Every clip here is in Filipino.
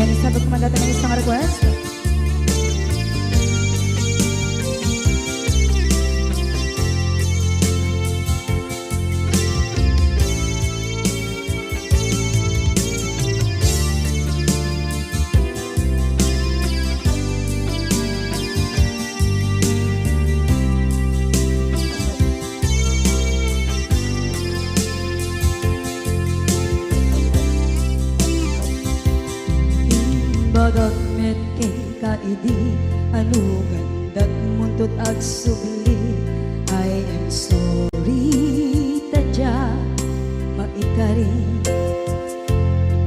Yan, sabag kumandata ng isang request. Bagat met kay kaidi ano gandat muntot ag subli. I am sorry tadya maikari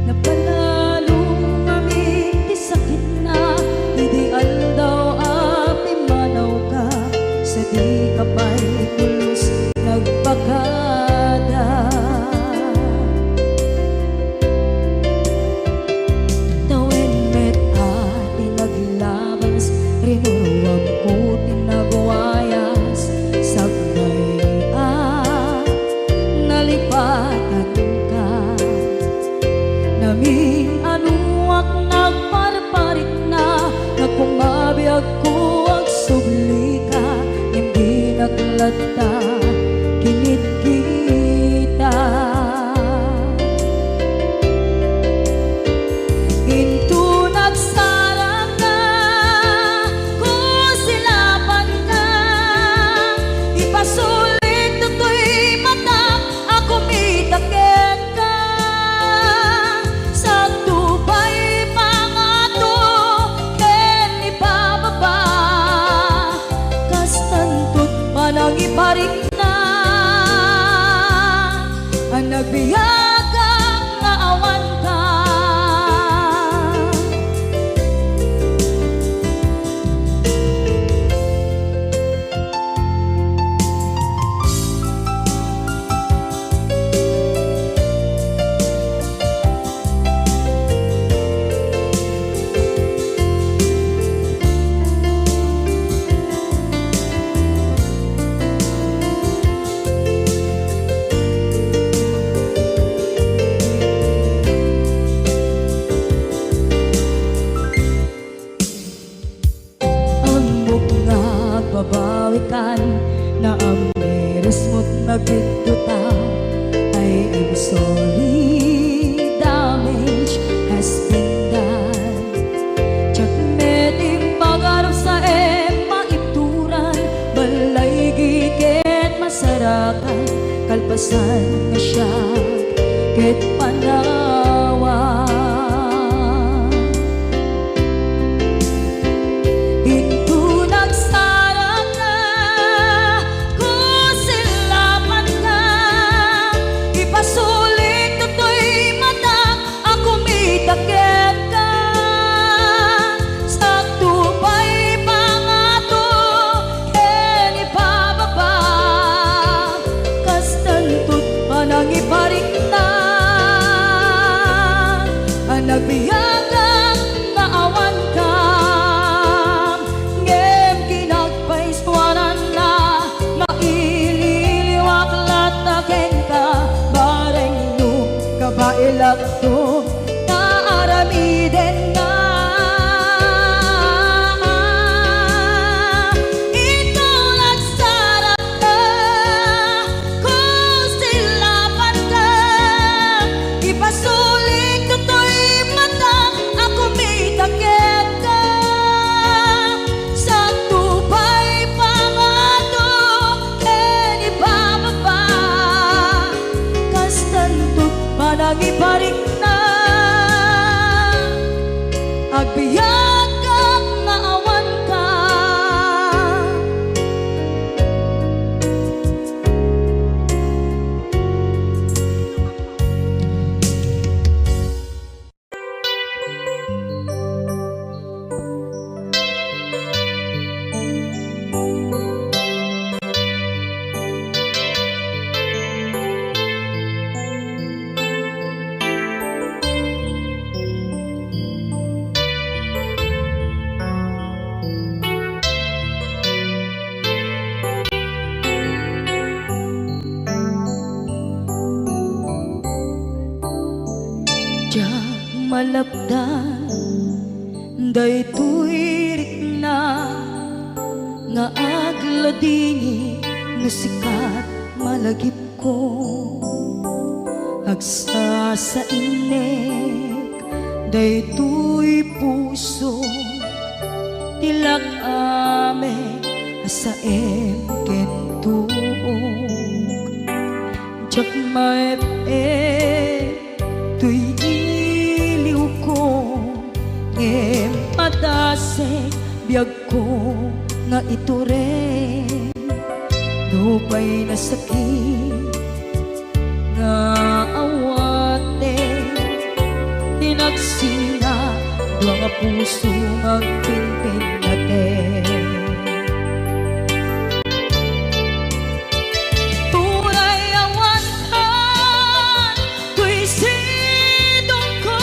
napalalo kami ti sakit na ideal daw api manaw ka sa di kapay tulos nagpakada. Rinuruwag ko tinagwayas sagnay nalipatan ka namin anuak nagparparit na nagkumabiyag ko ag subli ka hindi naglata kinit kita into nagsarang ka kusilapan ka ipasulit to'y mata ako mitaken ka sa tubay pangato ken ipababa kastantot panang iparik na ang nagbiyagang naawan ka. Babawikan na ang meres mo't nagpituta. I am sorry, damage has been done. Tsak meting pagarap sa maituran balay giket masarakan kalpasan nga siya ket panawa. Nagbiyagang naawan ka ngem kinagpaiswanan na maililiwak lataken ka bareng no kabailak to naaramiden na ikaw nagsarap ka kusilapan ka ipasulit to'y ako mitaken ka sa tubay pangato ken ibababa kastantot panang iparik na agbiyak kang naawan ka. malapdan daytoy rikna nga agladingi nga sikat malagip ko agsa sa inek daytoy puso tilak ame asaem kentuog jak maep tuy iliw ko ngem padase biyag ko nga iture dupay na sakit nga awate tinagsina dua nga puso magpinpin natin turay awantan tuy sidong ko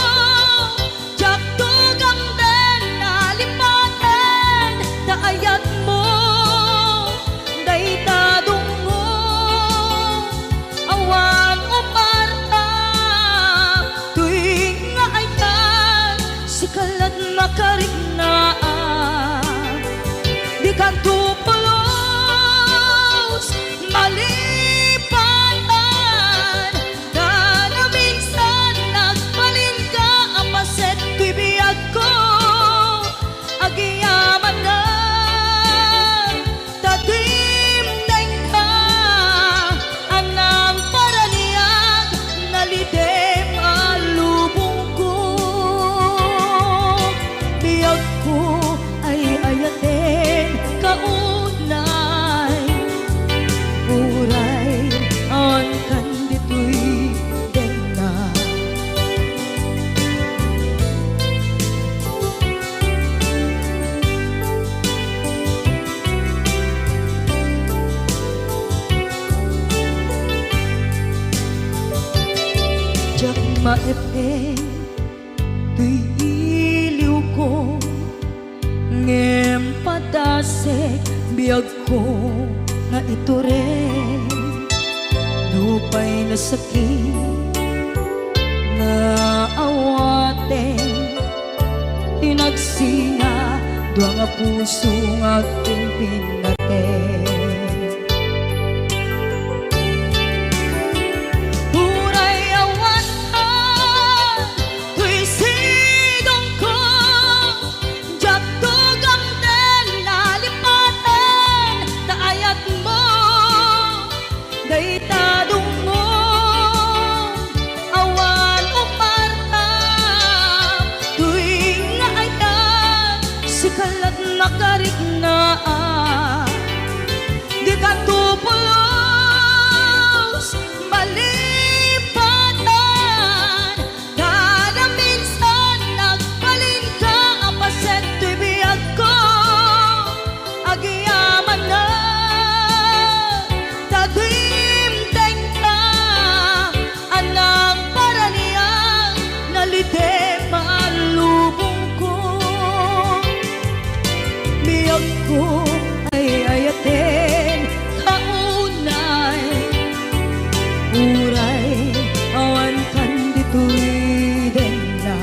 jak tugang den nalipaten daayat mo daytadong mo awan umarta tuwing nga aytan sikalat makariknaan di kanto pulos malipatan na na minsan nagbalin ka apaset tibiyag ko agiyaman na tatimdeng ka anang paraniyag nalidem alubong ko biyag ko ay ayaten kaunay uray ang kandito'y dena jak maepeng tuy iliw ko ngem padase biyag ko nga iture dupay na sakit nga awate tinagsina dua nga puso nga pinpinaten uray awantan tuy sidong ko jak tugang den nalipaten daayat mo daytadong mo awan umarta tuwing nga aytan sikalat makariknaan di kanto pulos malipatan kada minsan nagbalin ka apaset tuy biyag ko agiyaman na tatimdeng ka anang paraniyang nalidem alubong ko biyag ko ay ayaten kaunay uray awan kandito'y dena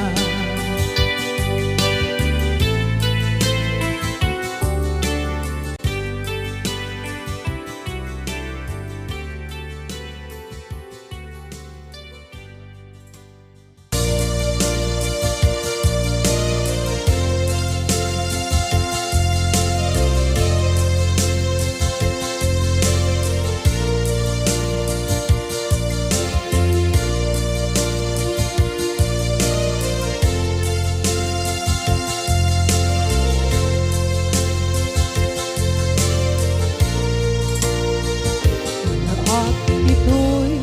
at ito'y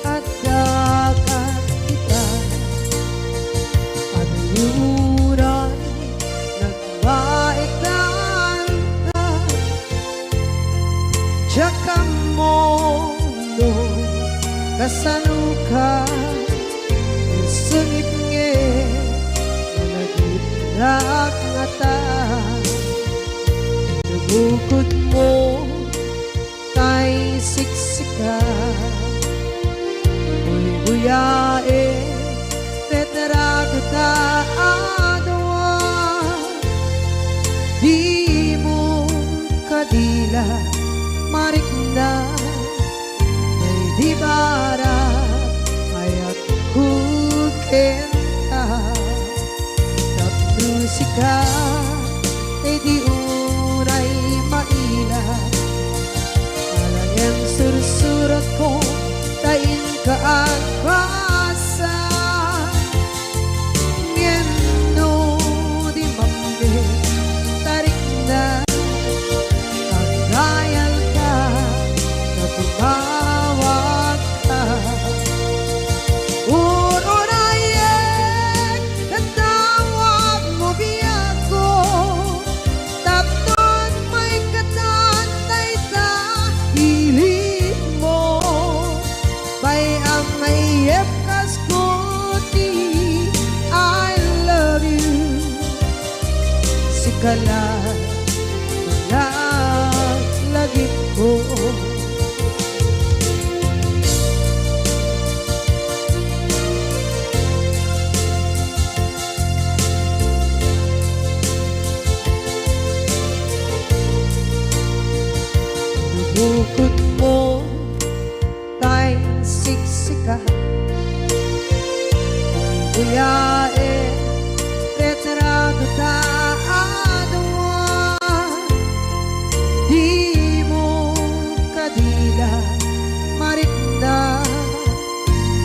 at dagat kita at yuran nagbaitan ka Tsaka mondo kasaluka sungit nge nagitrak ngata nabukod mo tay siksika buyae tetra ta adwa marikna may di bara ayat kukenta tapno sika ay di unay maila alang sursurat ko tain ka ang basa ngeno di mambe tarik na kagayal ka na tumawag ka urunayek katawag mo biyak ko tapnon may katantay sa hilig mo bay ang mayep kas kuti I love you sikala lagi ko bukod mo tay siksika buyae retrado ta adwa di mo kadila marikna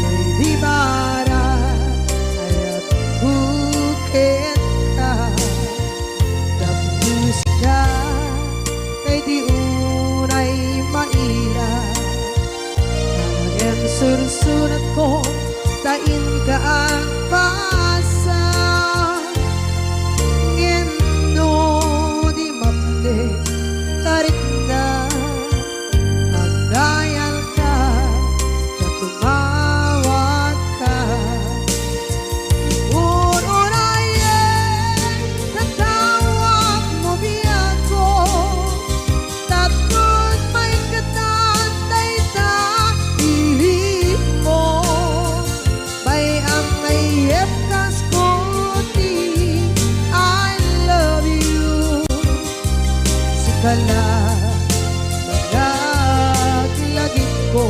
may di bara ayat bukit ka tapos ka kay di unay maila ang sursurat ko tain ka ang pasa ngeno di mamde tarik na ang dayal ka na tumawag ka urunayek katawag mo biyak ko tapos may katantay sa hilig mo bay ang mayep kas kuti I love you sikala lagit ko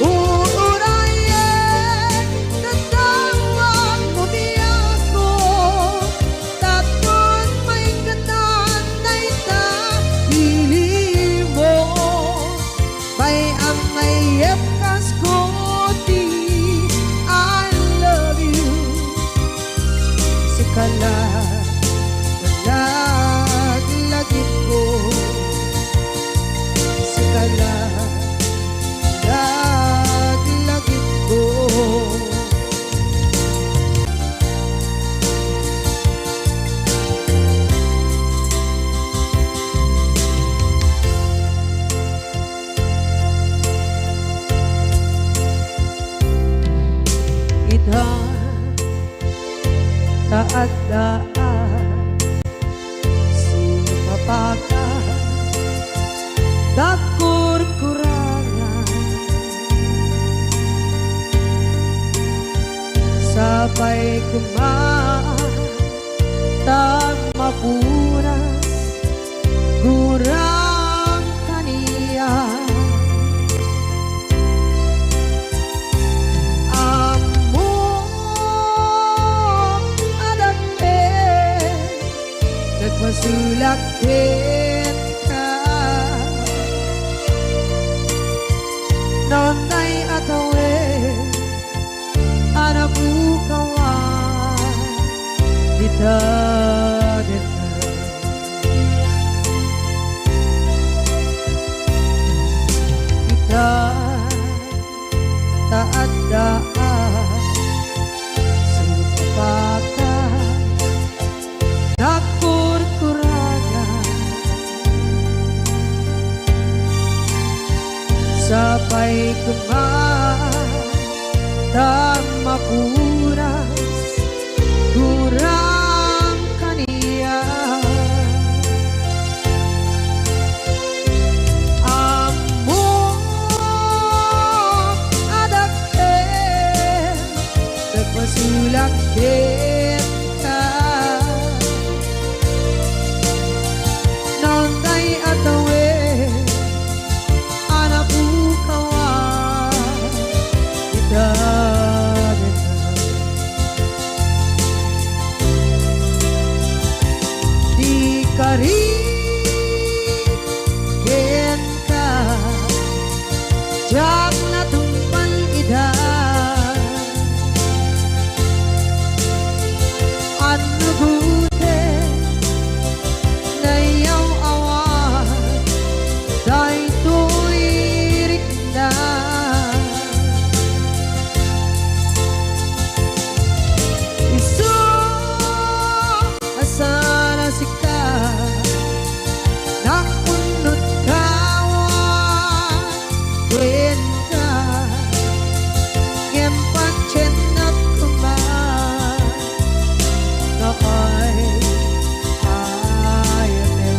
urunayek katawag mo biyak ko tapos may katantay sa hilig mo bay ang mayep kas kuti I love you sikala lagit ko sikala lagit ko ita taadaan sumapaka takur-kurangan sabay kumaan tagmapunas gurang kaniya masulakit ka nonay atawin anak bukawan kita kita taat daan supapakan nakur-kurangan sabay kumaan dan mapuras kurang kaniya amo adake nagpasulakit ka nonday atawin jak natumpan ida ano gute na yaw awan day tuirik na isu asana sika nakunut kawan wen ka ngempat cenat kuman na ay ayatin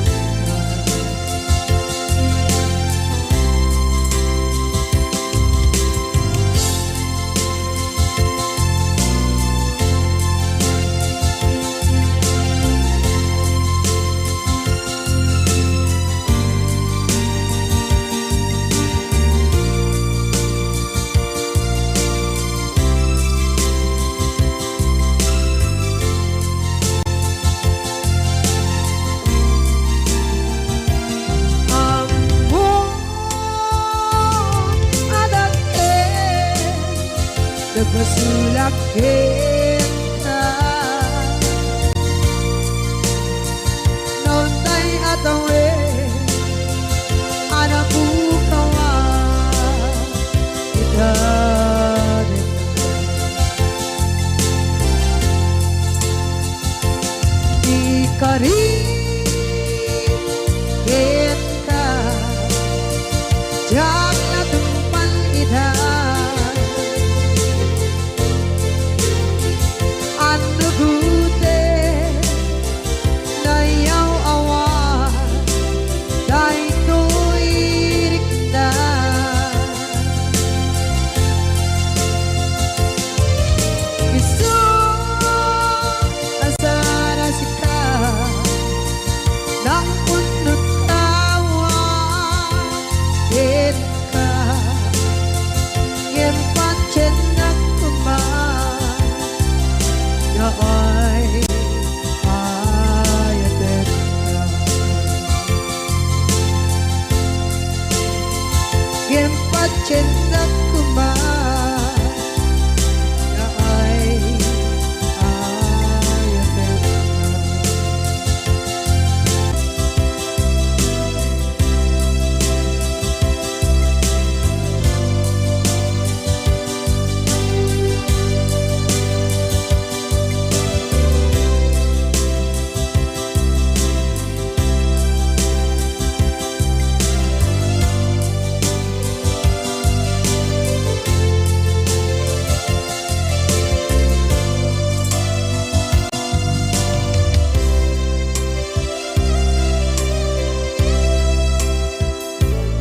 nagmasulak kita noon tay atawe anak bukawan kita di kari kita jak natumpan ida ano gute na yaw awan day tuirik na isu asana sika nang punot kawan ken ka ngempat cendak kuman na ay ayatin ka ngempat cendak kuman na ay ayatin ka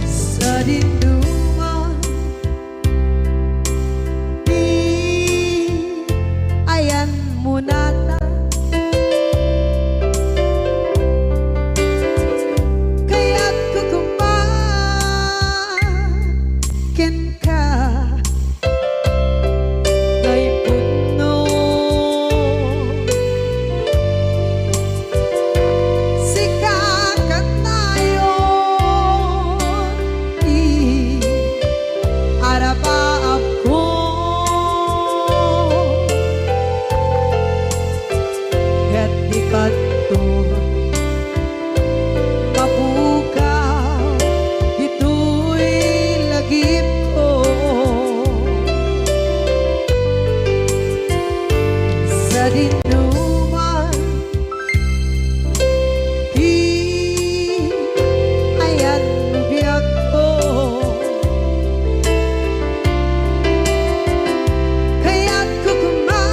sa dinduman di ayan munata kaya't kukumakin ka ngay puno sikakat tayo arapaap ko ket ikanto mapukaw ito'y lagip ko sa dinuman di ayan biyag ko kaya't kukumakin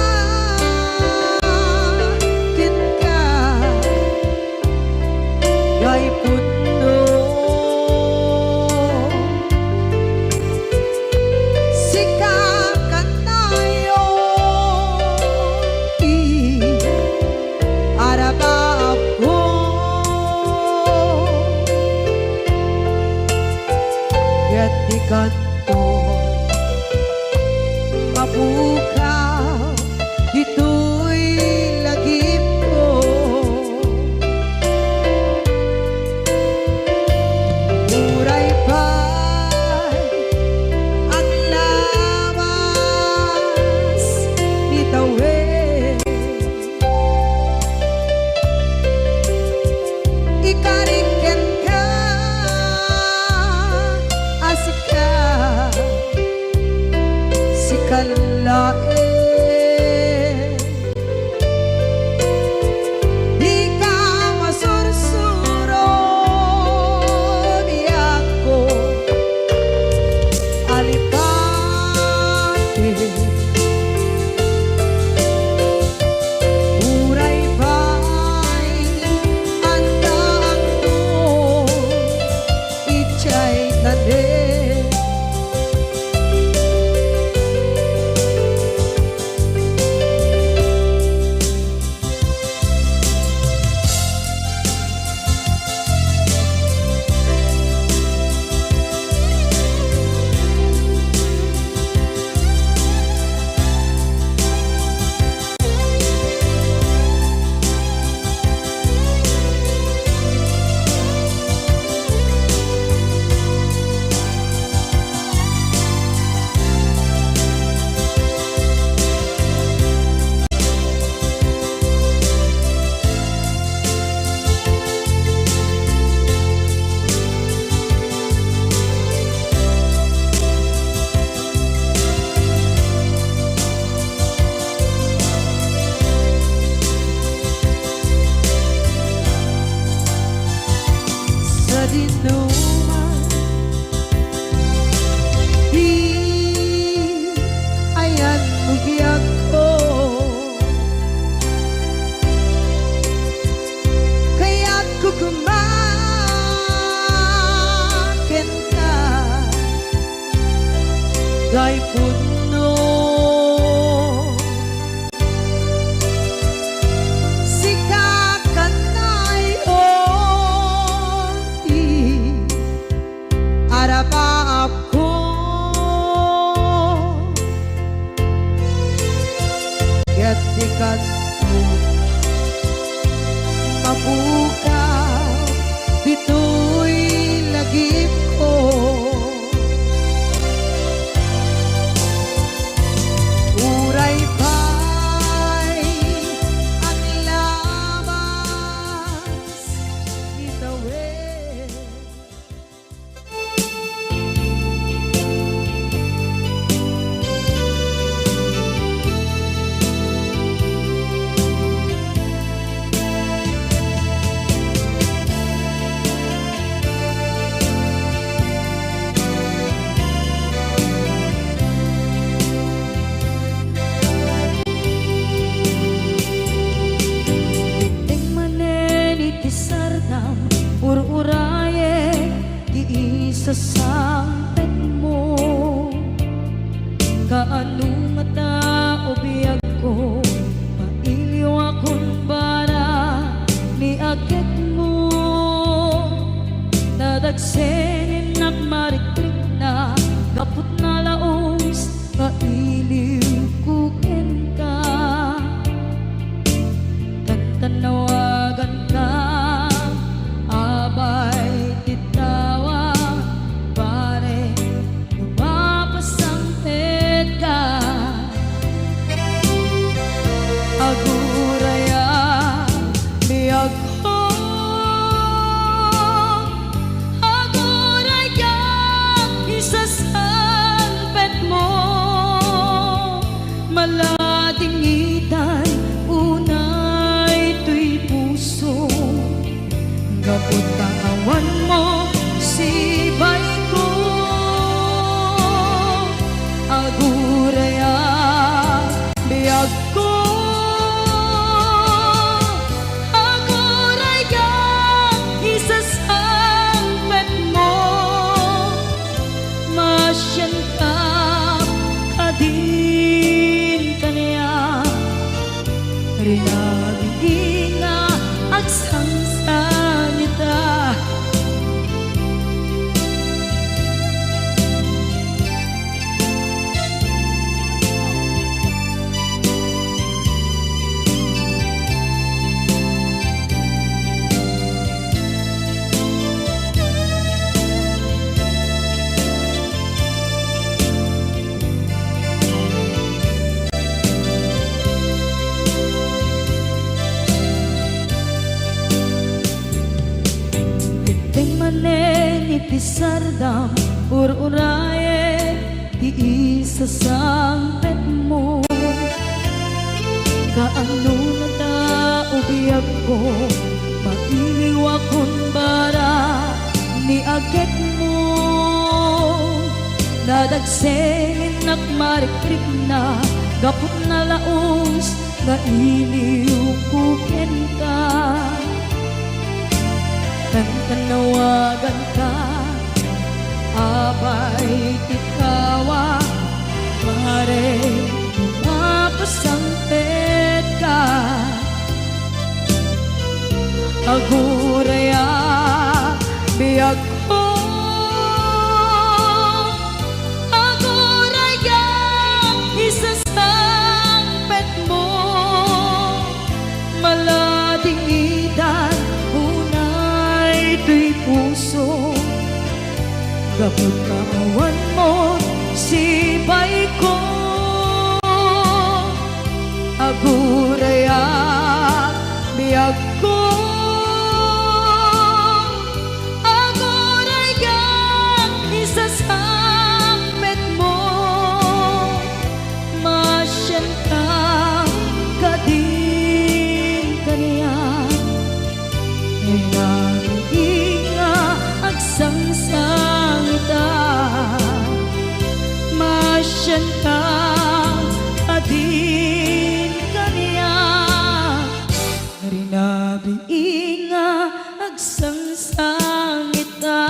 ka ngay puno sikakat tayo arapaap ko ket ikanto mapukaw ito'y lagip ko muray pa'y kalain. Di ka masursuro biyak ko alipate. Uray ba'y andaan mo ichay tade. Dinuman di ayan bugyak ko kaya't kukumakin ka gay puno maap ko kaya't ikat mo mabukaw dito'y lagip ko. Uray pa'y ang labas itawid. Ur-uraye di isa sampet mo kaano mata o biyag ko mailiw akong bara ni agad mo nadagsenin nagmariklik na kaput na laos mailiw kukin ka tantanawagan ka abay titawa pare lumapasangpet ka aguraya biyag ko aguraya isasangpet mo maladingitan unay tuy puso kaput kawan mo si bay ko aguraya biyag ko aguraya isasangpet mo masyan ka kadin kanya rinaging nga agsangsan ita. Pisardam ur-uraye di isasangpet mo. Kaano na taubiyag ko, mailiwa kon bara ni agit mo. Nadagsengin nakmarikrik na, gapot na laos, nga iliukukin ka. Tanawagan ka, abay tikawa, pare mapasampet ka. Aguraya biyag ko, aguraya isasampet mo. Malading idan unay tuy puso, gapot kawan mo sibay ko. Aguraya biyag ko, aguraya isasampet mo. Masyanta ka din kaniya, inga agsangsangita. Masyanta ka din kaniya, rinabi inga agsangsangita.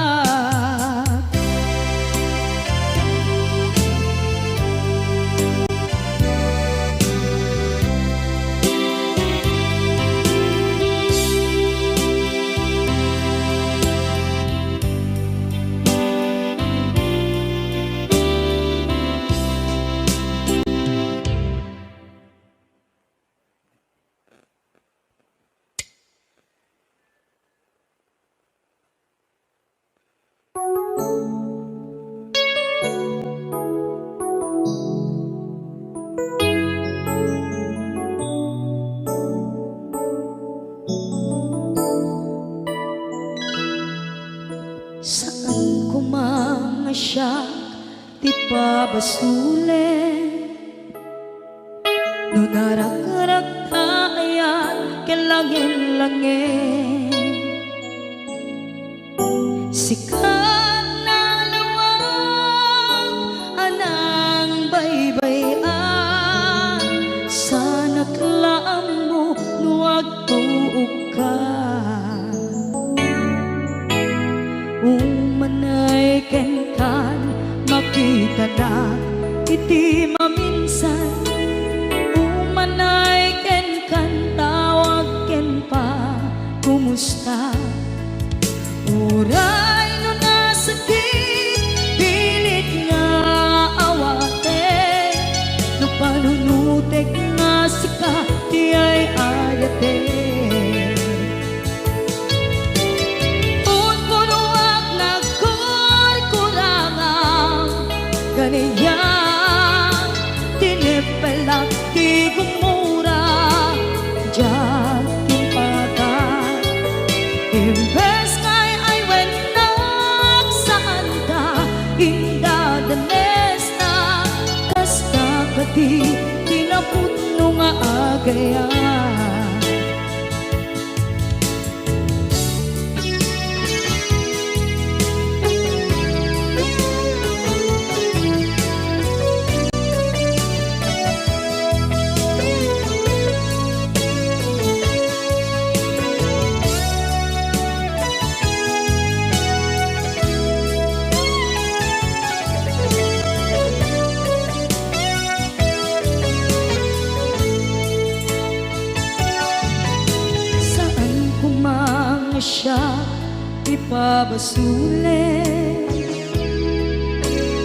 Saan ko mga siya ti pabasulen, no narak-arak tayan kelangin-langin. Sikat na lawag anang baybayan, sana't laam mo nuwag tuog ka. Umanay kenkan makita na iti maminsan. Umanay kenkan tawag ken pa kumusta. Uray no nasakit pilit nga awate, no panunutek nga sika di ay ayate. Kaniya tinipelak ti gumura diyan timpagan. Imbes ngay ay wenak saan ka inda danes na, kasta kati tinaputno nga agayan. Siya ipabasulen,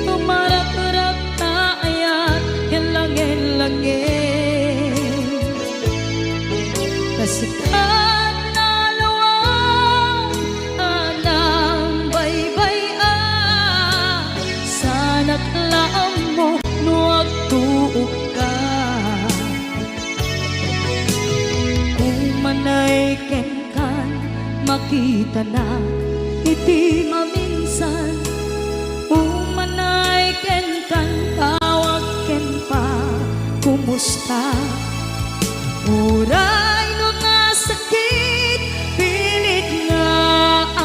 tumarak-arak tayan kelangin-langin. Kasikat na lawang anang baybayan, sana't laam mo nuwag tuog ka. Umanay kenkan makita na iti maminsan. Umanay kenkan tawag kamusta? Uray no nga sakit, pilit nga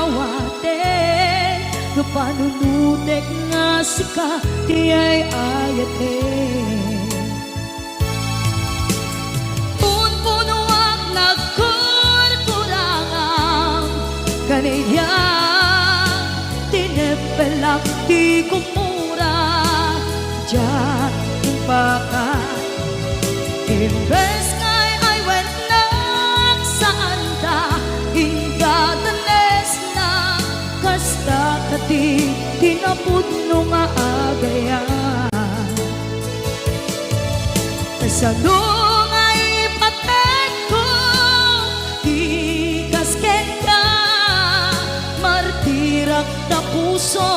awaten, no panunutek nga sika, di ay ayaten. Punpunuak na kurkurangang, kaniya tinepelak di kumura, diyan impaka. Imbes ngay ay went na saan ta, indadanes na kasta kati tinapudno nga agayan. Kasano nga ipatek ko, di kasken ka, martirak na puso,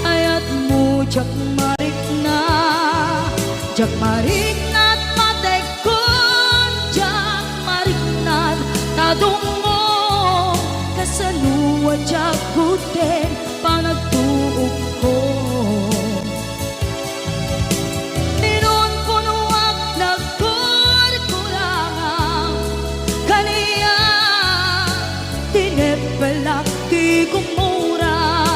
ayat mo jak marik na, jak marik na't matek ko, jak marik na't tadungo, kasanuwa jak kuten panagtuog ko. Ninon punuak na kurkurangang, kaniya tinepelak di kumura,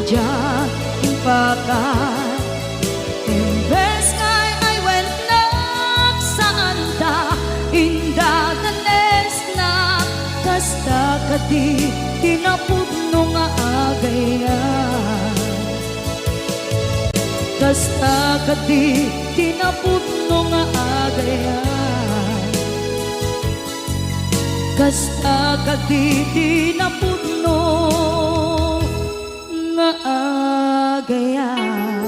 diyan impaka. Imbes ngay ay went na saan ta, indadanes na kasta kati tinapudno nga agayan. Kasta kati tinapudno nga agayan. Kasta kati tinapudno nga agayan.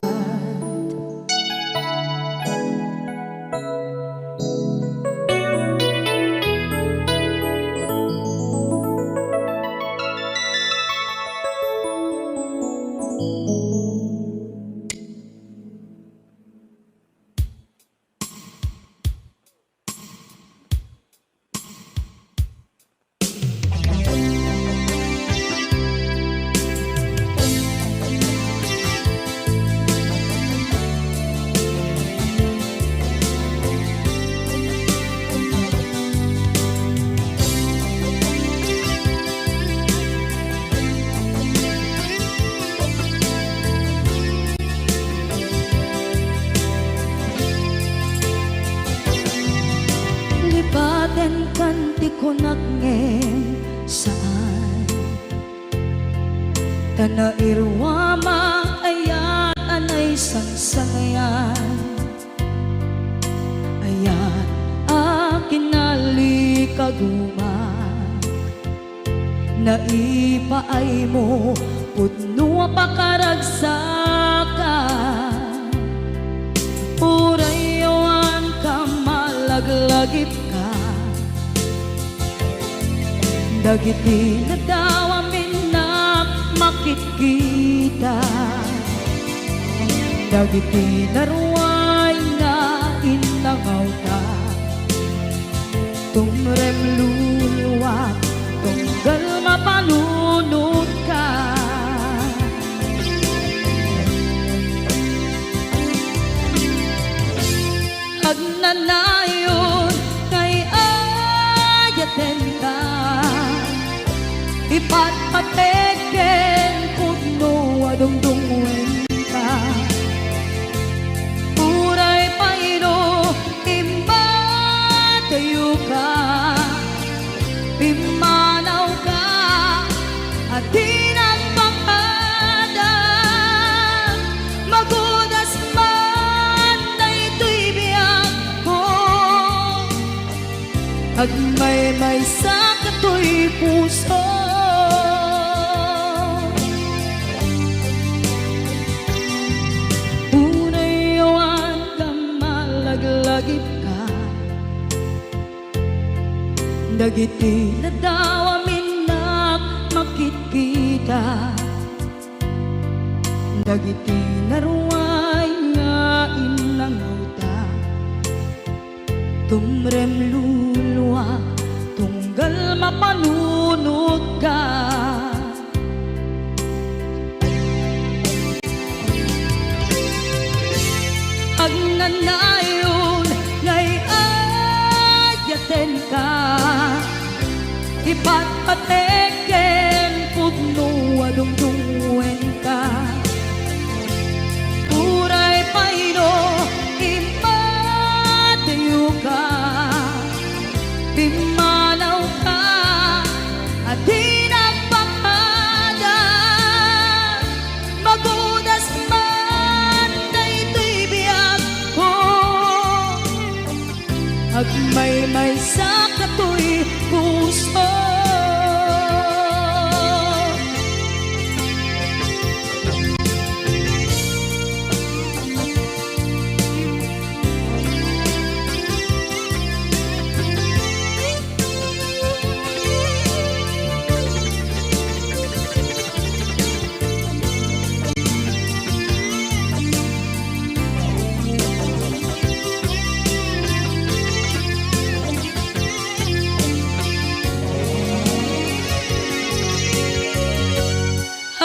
Lipaten kanti ko nagngeng saan, tanairwama ayan anay sangsangayan, ayan akin nalikaguma, naipaay mo pudno pakaragsakan, urayawan ka malaglagip ka, dagiti na daw amin na makikita, dagiti na ruway na inangaw ta, tumrem luluwat tunggal mapanunod ka. Agnanayon kay ayaten ka, ipatpateken pudno adungdungwen ka, uray paino imbatayo ka, pimanaw ka at tinagpakadan, magudas man na ito'y biyak ko, agmay-may sa kato'y puso. Unayawan ka malaglagip ka, dagiti na daw amin na makikita, dagiti na ruway nga inangaw ta, tumrem luluwa tunggal mapanunod ka. Agnanayon ipatpateken pudno adungdungwen ka uray payno imatayo ka pimanaw ka at di nagpakada magudas man daytoy biyag ko agmay-may sa katoy puso.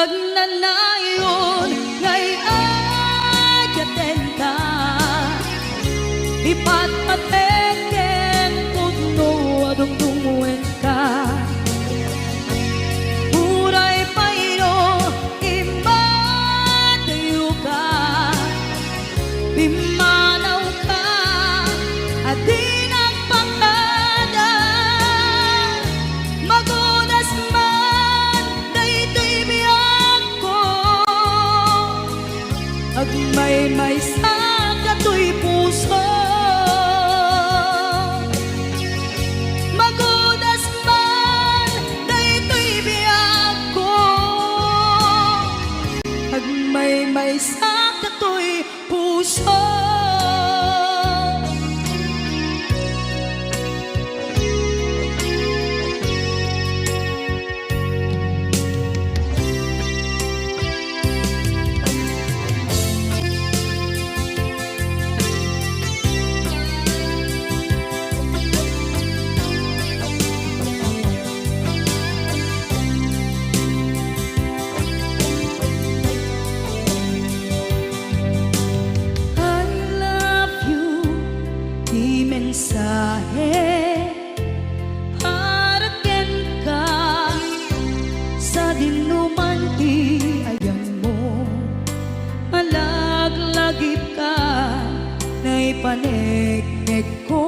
Agnanayon ngay ayaten ka ipatpateken pudno adungdungwen ka uray payno imatayo ka pimanaw ka at di nagpakada magunas man daytoy biyag ko agmay-may sa katoy puso magunas man daytoy biyag ko agmay-may sa katoy puso. Mensahe para ken ka sa dinuman ti ayan mo malaglagip ka na ipanegnek ko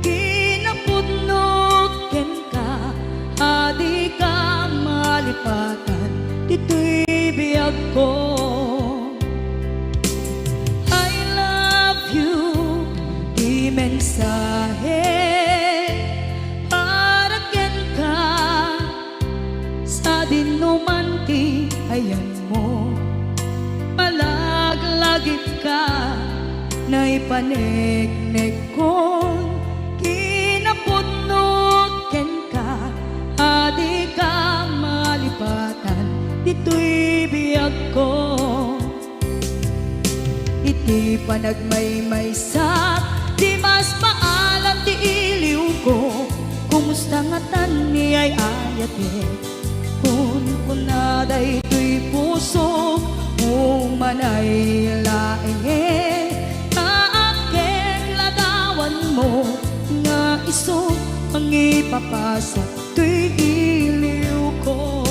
kinapudnot ken ka adi ka malipatan dito'y biyag ko. Mensahe para ken ka sa dinuman ti ayan mo malaglagip ka na ipanegnek ko kinapudnot ken ka adi ka malipatan dito'y biyag ko iti panagmay-maysa di mas maalam ti iliw ko kumusta nga tan ni ay ayate kun kunaday to'y puso umanay laeng kaaken ladawan mo nga iso ang ipapasa to'y iliw ko.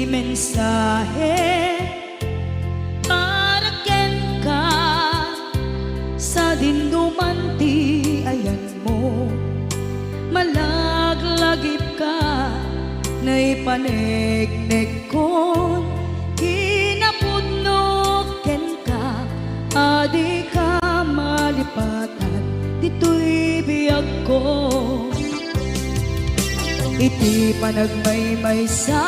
Mensahe para ken ka sa dinuman ti ayan mo malaglagip ka na ipanegnek ko kinapudnot ken ka adi ka malipatan dito'y biyag ko iti panagmay-maysa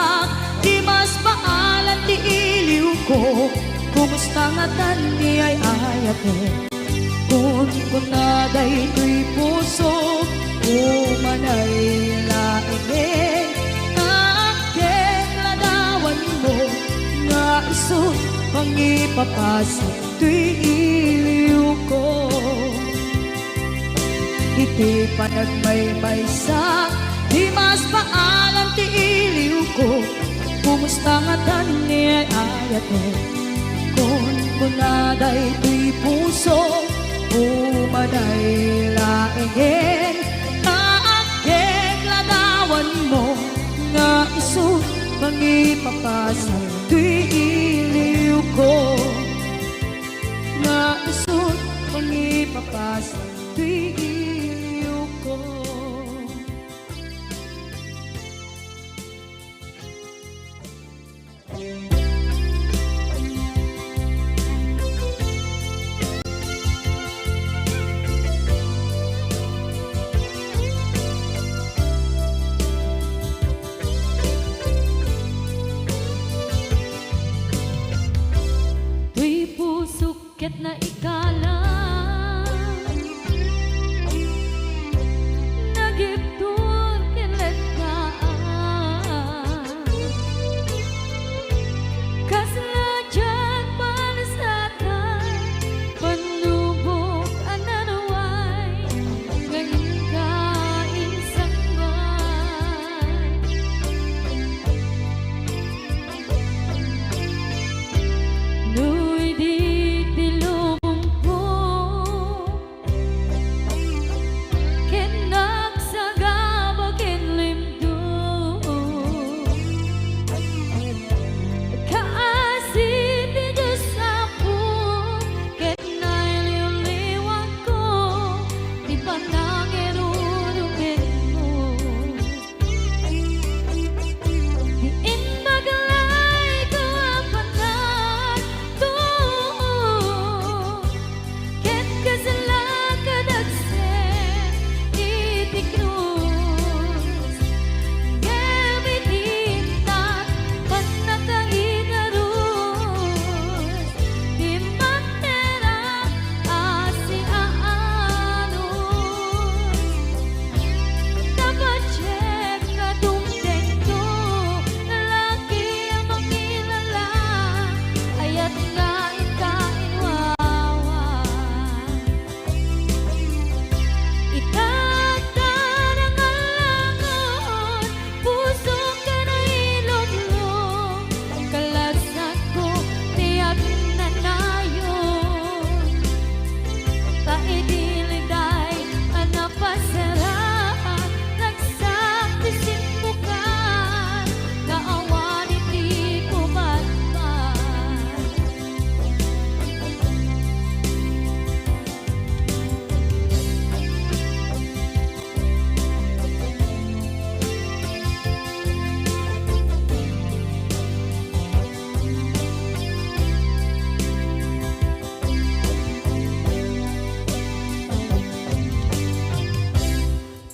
di mas maalan ti iliw ko kumusta nga tan ni ay ayate kun kunaday to'y puso umanay laeng kaaken ladawan mo nga iso Pangipapasok tuy iliw ko. Iti panagmaymay sa di mas paalam ti iliw ko. Kumusta nga tani ayate kon kunaday tuy puso umaday laengen naakek ladawan mo nga isu pangipapasok tuy iliw ko. Nga isu pangipapasok tuy iliw ko. Tuy pusukit na ikalang nagiptur kinletaan kaslajan palasatan panubok ananaway ngayon kain sangbay nuy di tilubong ko kinagsagaba kinlimdo kaasi ti Diyos ako kinailiwliwag ko di panangirurugin mo diin maglay ko apanan to ket kasalakadagsen iti krus gamitinta panakainarus di matera asi aanos napachek ka dumdeng ko lalaki ang makilala ayat ngain kainwawa itatang alangon puso ka na ilog-log kalasag ko tiyak na nayon taidiliday anapasaraan nagsaktisin mo ka naawan iti kumatman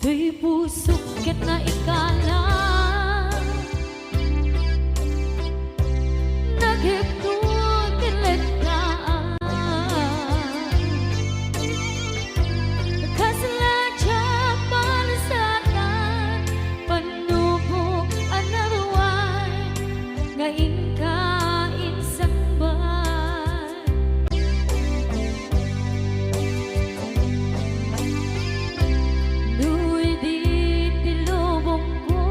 tuy pusukit na ikalang nagiptur kinletaan kaslajan palasatan panubok anarway ngayon kain sangbay nuy di tilubong ko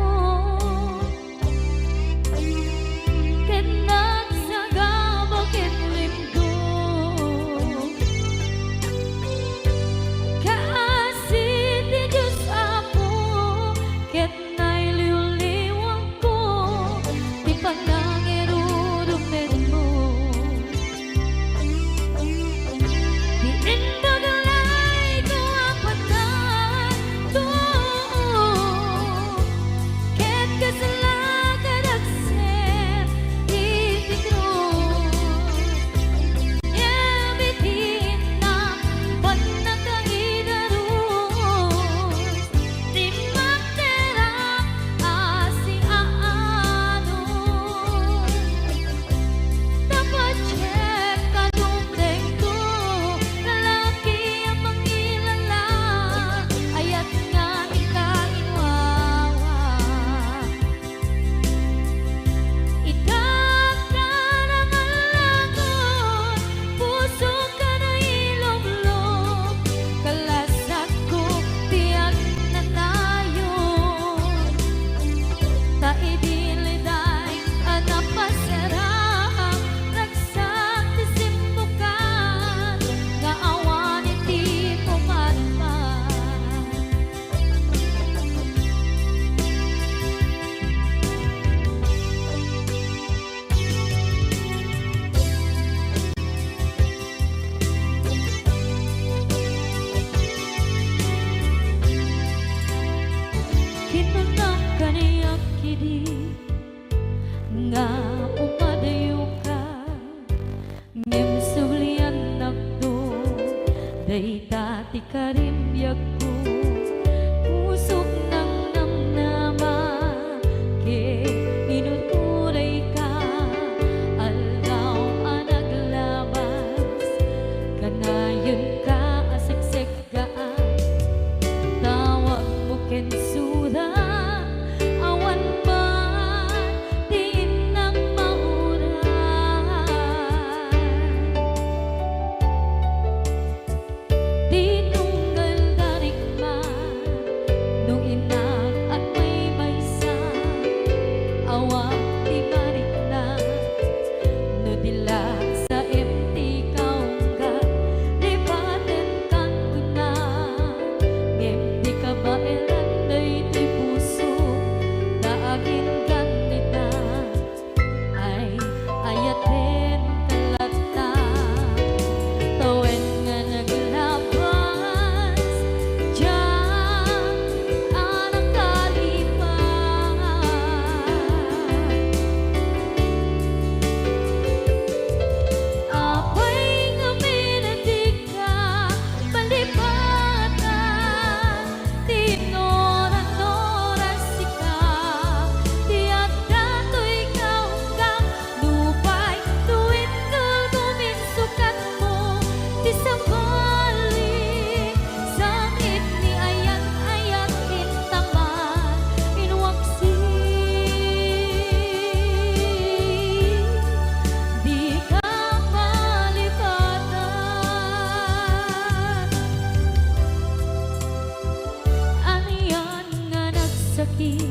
sakit,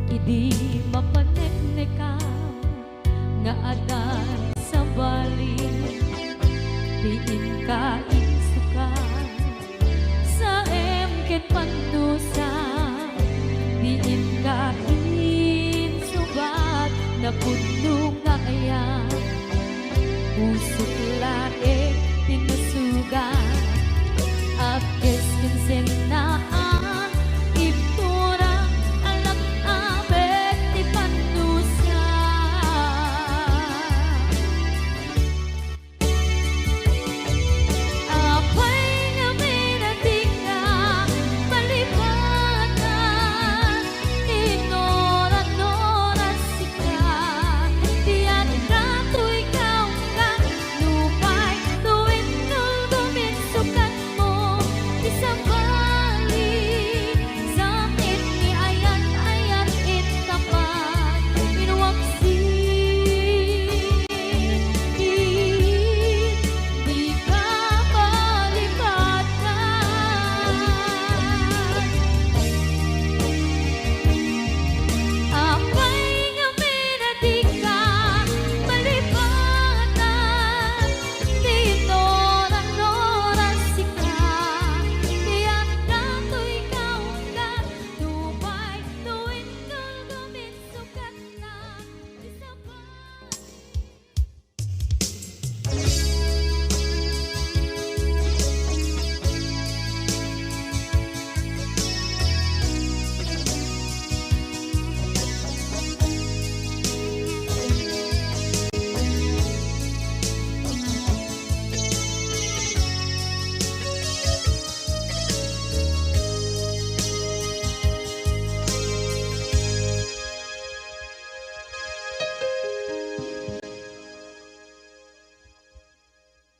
idi mapaneknekam nga adan sa bali, diin ka insuka sa emket panusa, diin ka insubat na puno nga ayan, usok lae tinusugan, apkes kinsenaan iptura alam abet ti panusa. Apay nga minatika palibatan, inora-nora sika, tiyan ka tuy ikaw ka, lupay tuwin nulgumin sukat mo, isang bali, sakit ni ayat-ayat itapat, inuwaksin, di ka palibatan. Apay nga minatika palibatan, di nora-nora sika, tiyak ka tuy ikaw ka, lupay tuwin nulgumin sukat na, isa pa.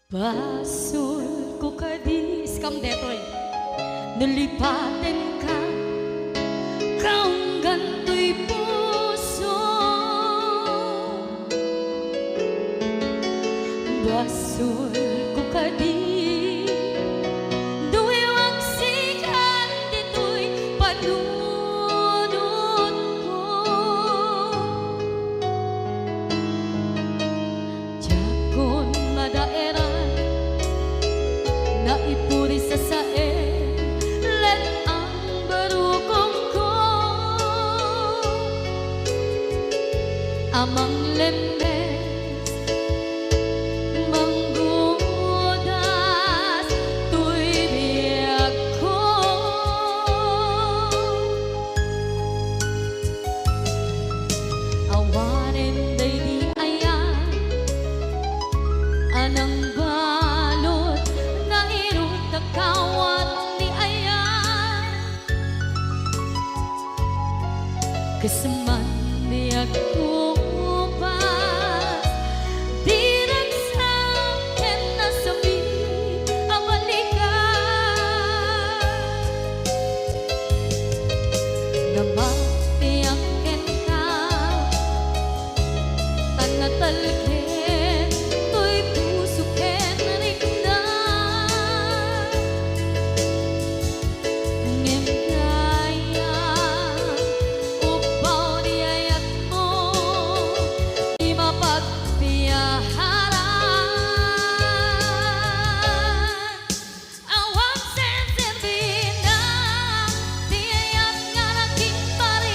Basul ko kadis kam detoy, nalipaten ka, kaong ganto'y puso. Basul ko kadis, duwewang sikat dito'y panunod ko. Jakon madaeran na ipuri sa sae, let ang barukong ko, amang lemes manggudas tuy biyag ko. Awanen day di ayan anang balot na irong kakawat ni ayan, kasaman ni agkupas, di nagsakin na sabi ang balikan, na matiyakin ka, tanatalkin tuy pusuken rignan, ngem kaya upaw di ayat mo, di mapagpiyaharan. Awang senserbina, di ayat nga naging pare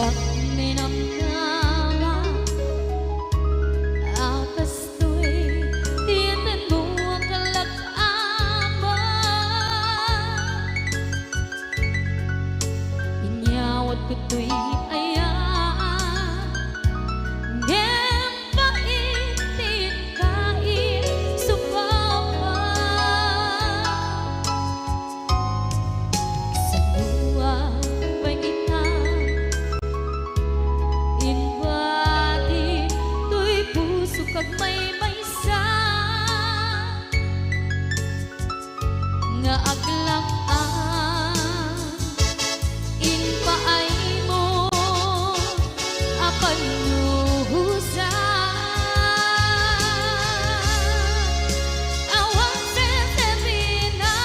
dak minamnama akas to'y tiyan mo ang kalak-ama inyawat ko to'y ayan ngem paitin kain sumama sa luwa pangitan inwati to'y puso kag may-maysa nga aglang-an inpaay mo apan luhusan awang senserina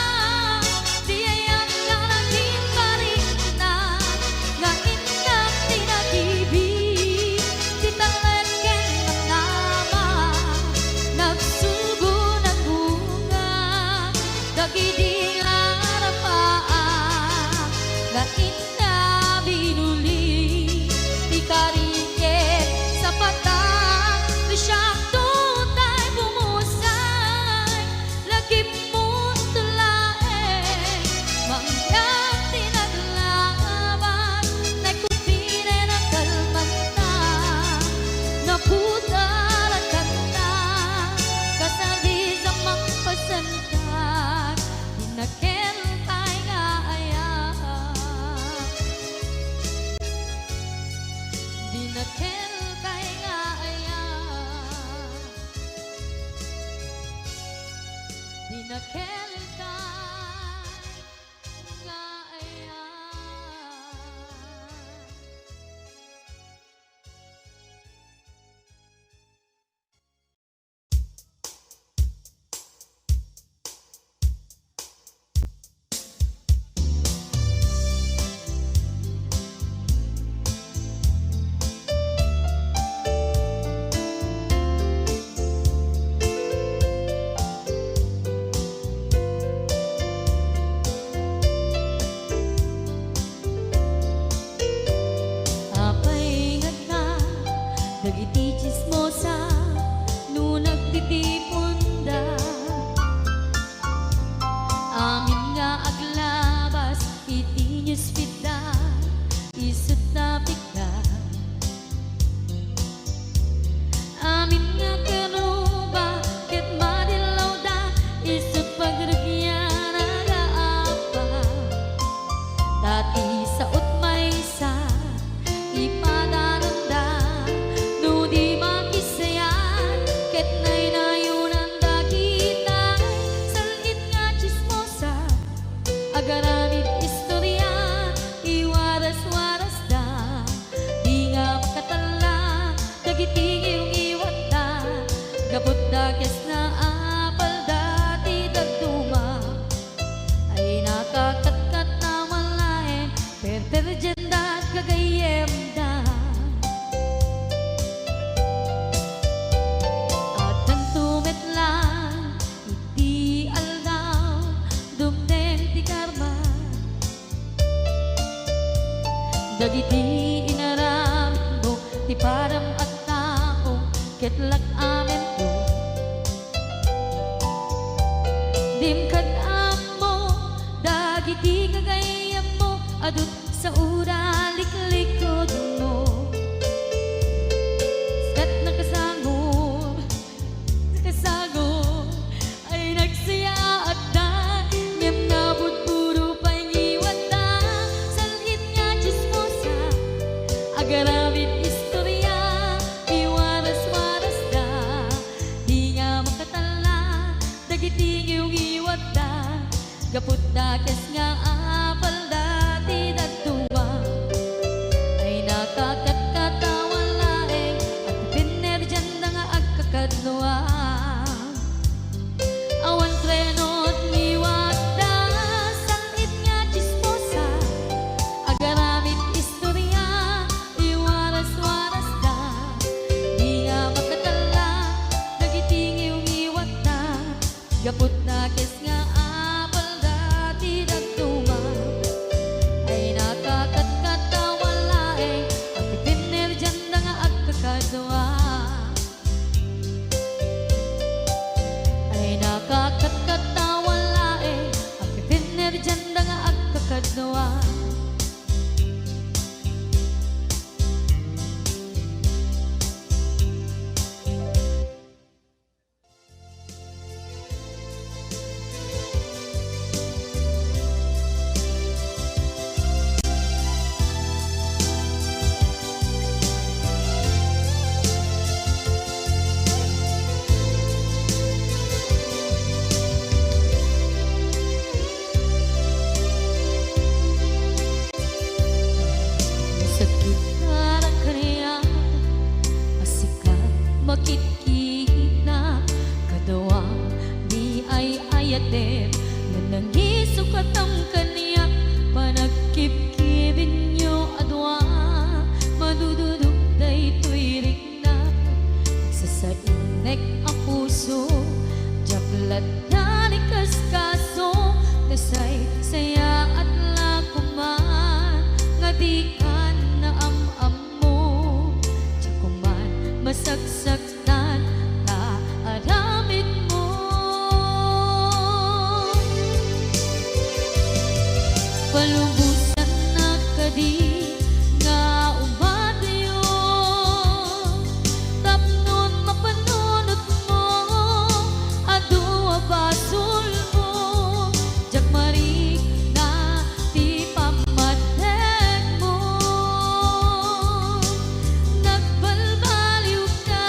di ayam nga naging marina nga inang tinag-ibig di talagyan ng nama nagsugo ng bunga dagidi arapaan nga ina binuli di kariket sa patang di siyang tutay bumusay lagip mo tulae mangyang tinaglaban nagkupire ng kalmanta naputaran kanta kasali sa magpasantag dinakentay nga ayan dinakentay nga ayan dinakentay nga ayan. Apay nga na dagiti chismosa no nagtitipunda amin nga aglabas iti newsfeed isut na pika amin nga kanuba ket madilaw da isut pagragyan nagaapa dati sa utmaysa ipadananda no di makisayan ket nay nayunan dakitay salit nga chismosa agaramid istorya iwaras-waras da di nga makatala dagiti iyong iwat da gabot da kes na apal dati dagduma ay nakakatkat na malain perperjenda at kagayem da at ang tumit lang iti aldaw dumdem ti karma dagiti inaramid mo ti param at tao ketlak amen to dimkad mo dagiti kagayam mo adut sa ura liklikod mo skat nakasagor ay nagsaya at da ngem nabot puro pangiwat da salit nga chismosa agaramid istorya iwaras-waras da di nga makatala dagiti iyong iwat da gaput da kes nga apal dati dagduwa ay nakakatkatawan laeng at pinerjan da nga agkakadluwa awan trenot ngiwat da salit nga chismosa agaramid istorya iwaras-waras da di nga makatala dagiti iyong iwat da gaput na kes nga apal dati dagduman janda nga agkakadwa. Sakit na kaniya asikat makikita kadawa di ay ayatem na nangisukat ang kaniya panagkipkibin nyo adwa madududog day tuwirik na nagsasainek ang puso jaklat na ni kaskaso nasay saya at lakuman nga di ka na am-amo Jakuman masagsaktan ta aramid mo palubusan na kadi nga umadayo tapnon mapanunot mo adua basul mo jakmarik na di pamatek mo nagbalbaliw ka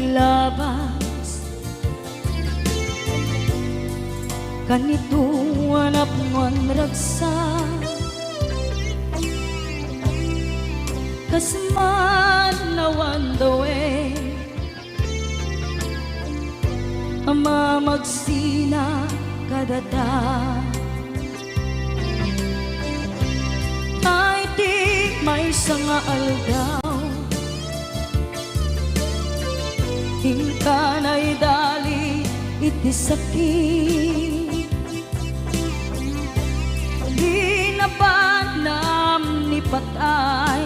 ilabas kanito anap ngon ragsa kasman nawan dawe ama magsina kadada ay di may sanga aldaw hingkanay dali iti sakit di na ba nam ni patay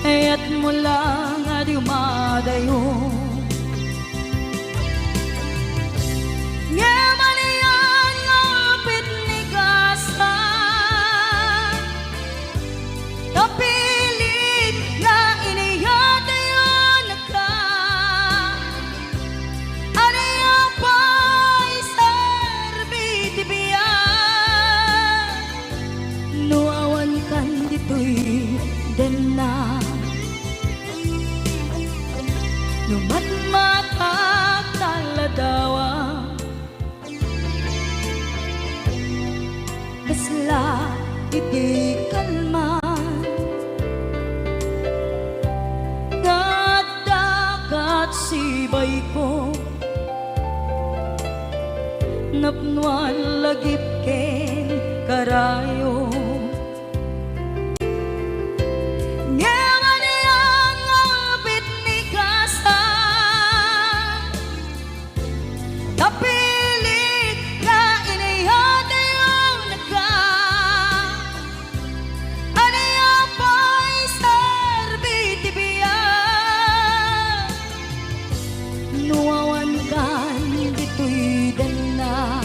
ayat mo lang adi umadayo Ngamanian ngapit ni gasa Tapilit nga iniyatayon ka Aniya pa'y serbiti biyan Nuawan kan dito'y dena Numatmatak taladawa Kasla iti kalman Gadagat sibay ko Napnuan lagip ken karayo Ngamanian ngapit ni kasa Tapilit na inihatayon naka Aniya pa'y serbiti biyan Nuawan kan dito'y dana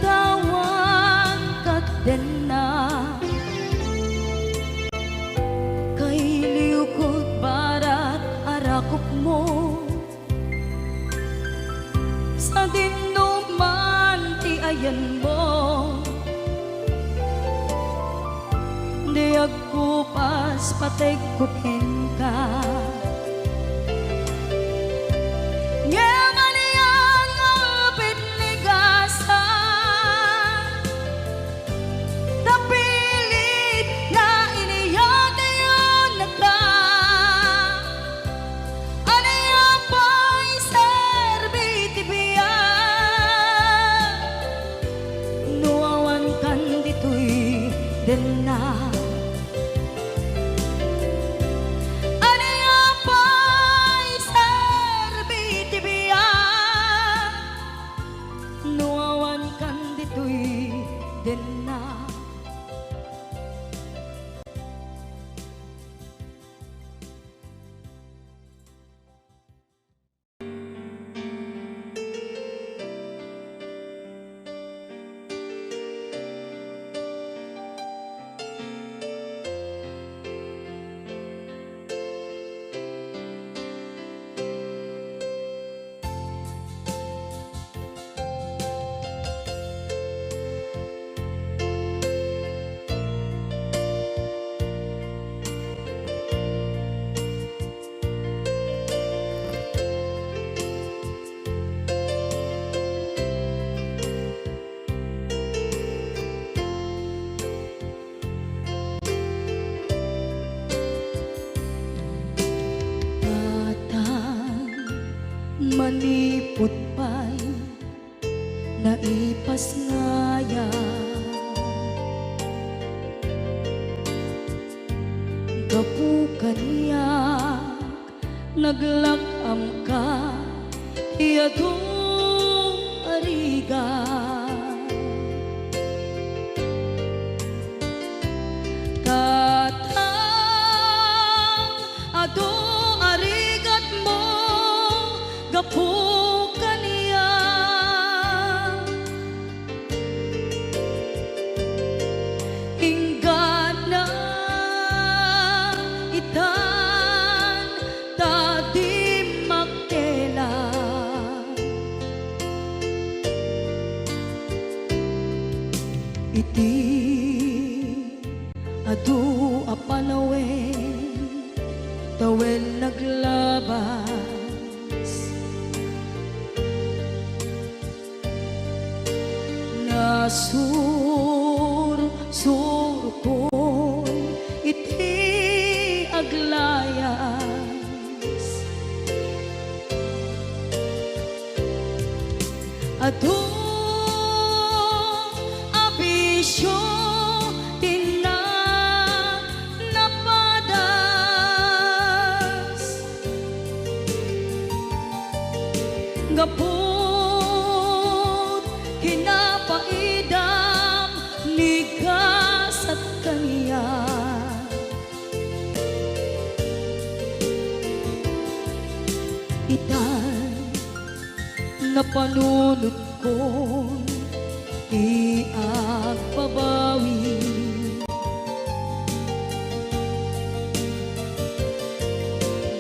Itantawan kat din na Kay liukod barat arakop mo Sa dinuman ti ayan mo Di agkupas patay kutin ka Ngamanian ngapit ni gasa Tapilit na iniyatayon naka Aniya pa'y serbiti biyan Nuawan kan dito'y dena Aniya pa'y serbiti biyan Nuawan kan dito'y dena manipot pa'y naipas ngaya Gapukan niyak naglakam ka iyadong ariga Katang ado arigat mo tawen naglabas. Nasur-sur ko'y iti aglayas. Adong abisyo din na napadas. Gapot kinapaidam ligas at kaniya. Itan na panunod ko di agbabawi.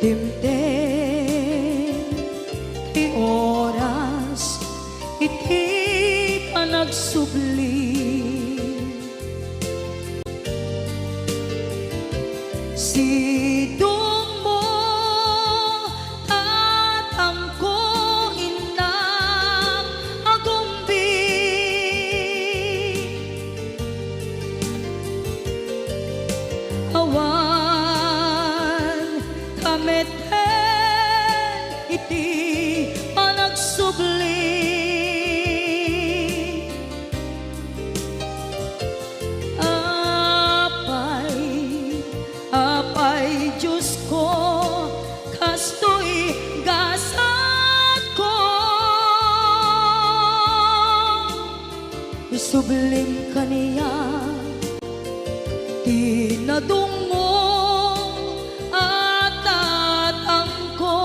Dimtem ti oras iti panagsubli. Sidong mo tatangko inang agumbi. Awan kameten iti panagsubli. Apay Diyos ko, kastoy gasat ko. Isublim kaniya, tinadungo at tatangko.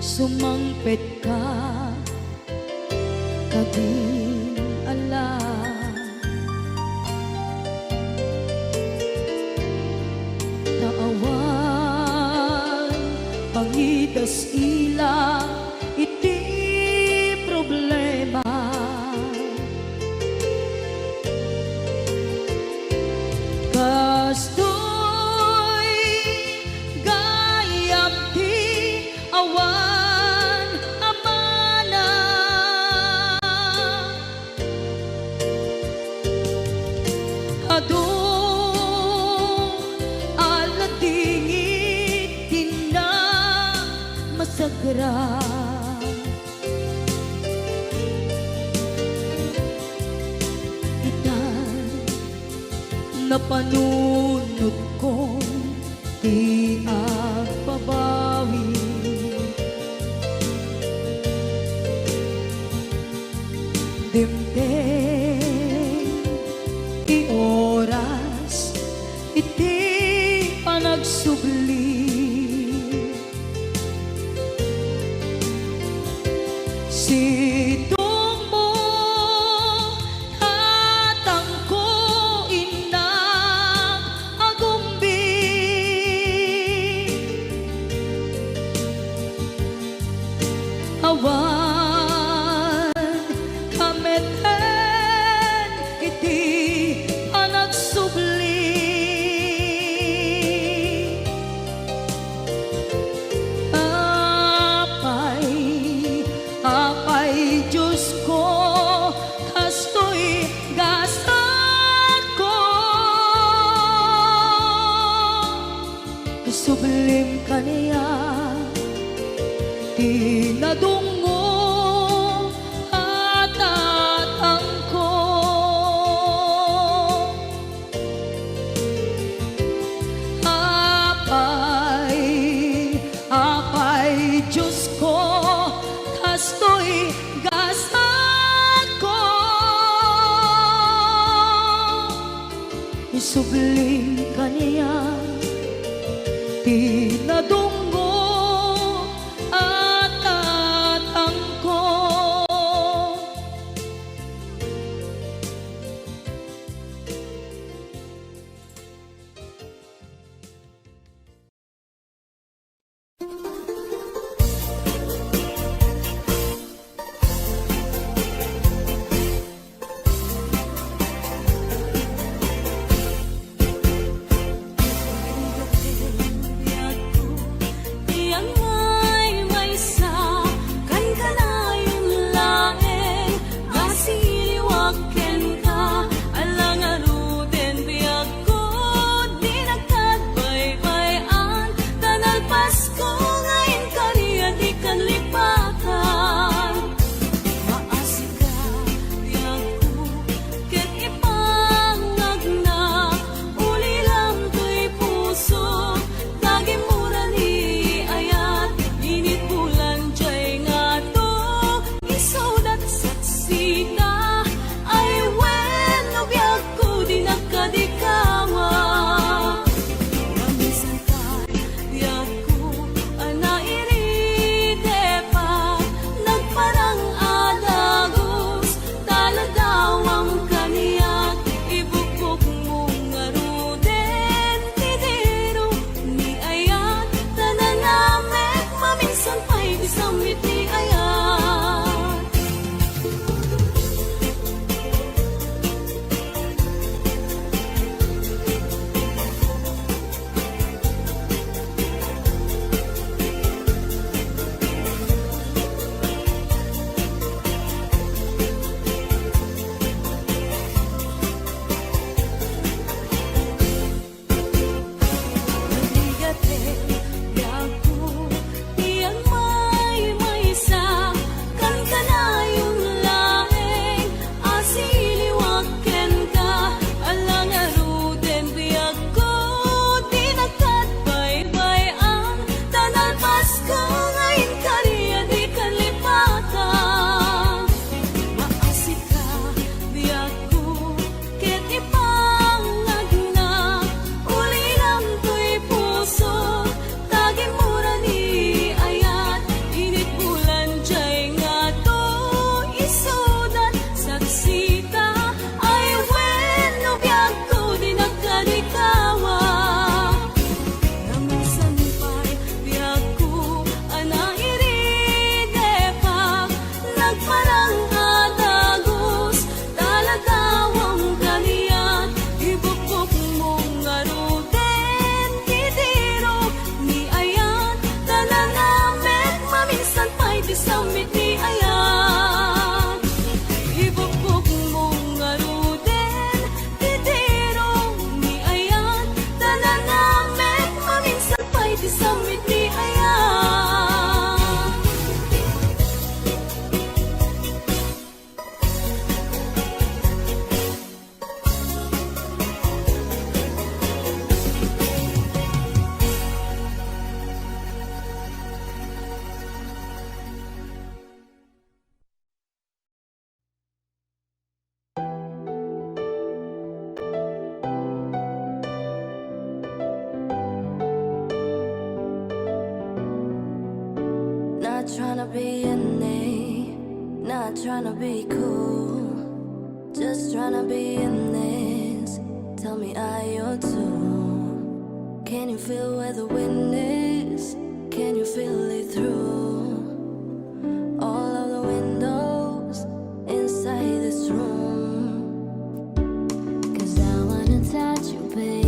Sumangpet ka, kading alam. Naawan, pangidas ila, iti problema. Kastoy gayam ti awan. Adong aladingit din na masagra. Itan na panunod ko di agbabawi. Dimtem ti oras iti panagsubli. Sidong mo tatangko inang agumbi. Awan kameten iti panagsubli. Apay Diyos ko, kastoy gasat ko. Sublim kaniya, tinadungo at tatangko. Apay Diyos ko, kastoy gasat ko. isubling kaniya pinadunggo at tatangko. Yang may sa kan ka na yung laeng asiliwaken ka alang aruden biyak ko di nagkadbaybayan tanal Pasko ngayon kariya di kan lipatan maasig ka biyak ko ket ipangag na uli lang to'y puso nagimura ni ayat init bulan jay nga to isudat saksita ay wen no biyak ko di nagkadikawa Ramisan ka biyak ko anairite pa nagparang adagos taladawang kaniyak ibukbok mong ngaruden tidero ni ayat tananamek maminsan pa'y disamit ni ayat Nagligate yaku iyang may sa kan ka na yung laeng asiliwaken ka alang aruden biyak ko di nagkadbaybayan tanal Pasko ngayon kariya di kalipatan maasig ka biyak ko ket ipangag na uli lang to'y puso tagimura ni ayat init bulan jay nga to isudat saksita ay wen no biyak ko di nagkadikawa Ramisan pa'y biyak ko anairide pa nagparang adagos taladawang kaniyak ibukbok mong ngaruden tidiro ni ayat tananamek maminsan pa'y disamit ni ayat ibukbok mong ngaruden tidiro ni ayat tananamek maminsan pa'y disamit ni ayat Not tryna be in it, not tryna be cool, just tryna be in this. Tell me, are you too? Can you feel where the wind is? Can you feel it through all of the windows inside this room? 'Cause I wanna touch you, baby.